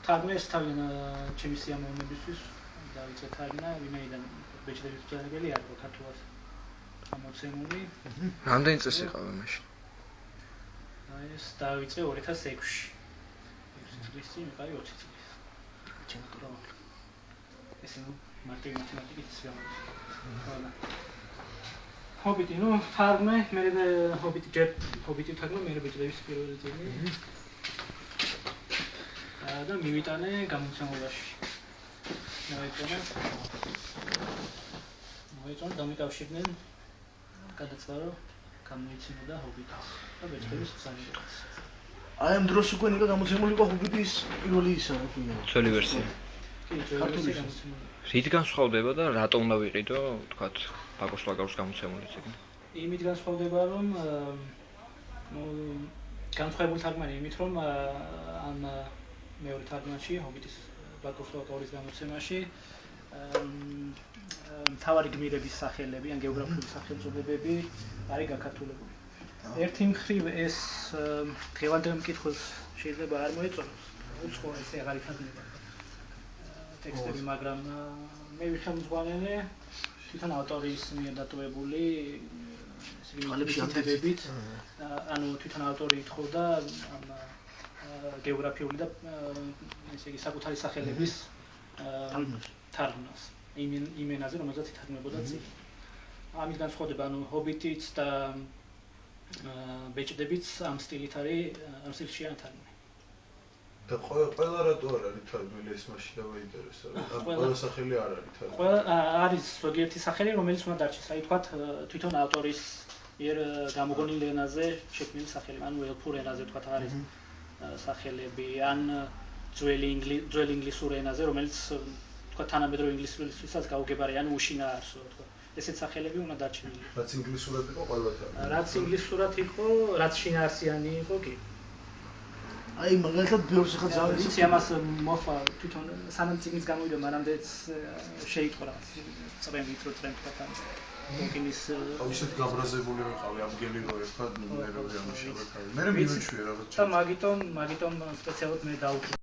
თარგმნეს თავიდან ჩემი სიამოვნებისთვის დავიწყე თარგმნა, ვინაიდან ბეჭდების მბრძანებელი არ იყო ქართულად გამოცემული. რამდენი წესი ყავდა მაშინ? ეს დავიწყე 2006-ში. 6 წლის წინ ვიყავი 20 წლის. ეს მარტივი მათემატიკით გამოვიდა. ჰობიტი, თარგმნე, მე ჰობიტი თარგმნე, მე ბეჭდების პირველი წიგნი. და მივიტანე გამოცემულობაში. მოეწონა დამიკავშირდნენ გადაწყდა რომ გამოიცემოდა ჰობიტი და ბეჭდების მბრძანებელიც. აი ამ დროს უკვე ნიკა გამოცემული იყო ჰობიტის პირველი ისა, ძველი ვერსია. კი, ძველი ვერსია გამოცემული. რით განსხვავდება და რატომ დავიყიდო, ვთქვათ, ბაკოს ლაგაუს გამოცემული წიგნი? იმით განსხვავდება, რომ განსხვავებული თარგმანი იმით, რომ ამ მეორე თარგმანში, ჰობიტის ბაკოს ლაგაურის გამოცემაში მთავარი გმირების სახელები, ან გეოგრაფიული სახელწოდებები არის გაქართულებული. ერთი მხრივ ეს დღევანდელ მკითხველს შეიძლება არ მოეწონოს, უცხო ესე აღარ ითარგმნება ტექსტები, მაგრამ მე ვიხელმძღვანელე თვითონ ავტორის მიერ დატოვებული მითითებებით, ანუ თვითონ ავტორი ითხოვდა ამ გეოგრაფიული და ესე იგი საკუთარი სახელების თარგმნას იმ ენაზე, რომელზეც ითარგმნებოდა წიგნი. ამის განსხვავდება, ანუ ჰობიტიც და ბეჭდებიც ამ სტილით არის, ამ სტილში არის თარგმნილი. და ყველა რატო არ არის თარგმნილი ეს მაშინ დავაინტერესა. ყველა სახელი არ არის თარგმნილი. ყველა არის ზოგიერთი სახელი, რომელიც უნდა დარჩეს. აი თქვათ თვითონ ავტორის მიერ გამოგონილ ენაზე შექმნილი სახელი, ანუ ელფურ ენაზე თქვათ არის სახელები, ან ძველი ინგლისურ ენაზე, რომელიც თქვათ თანამედროვე ინგლისურისთვისაც გაუგებარი, ანუ უშინაარსოა თქვათ. ესეთ სახელები უნდა დარჩენილიყო. რაც ინგლისურად იყო ყველა თარგმნილი. რაც ინგლისურად იყო, რაც შინაარსიანი იყო, კი. აი მაგალითად ბევრს ხა ძალიან იცი ამას მოხდა თვითონ სანამ წიგნის გამოვიდა, მანამდეც შეიტყო რაღაც წრემით, რო თქვათ ამ ტოლკინის ისეთ გაბრაზებული ვიყავი, ამგელი რო ერთხა ნერვები ამიშალა თავი. მე მივიჩვიე რაღაც. და მაგიტომ სპეციალურად მე დავუკვირდი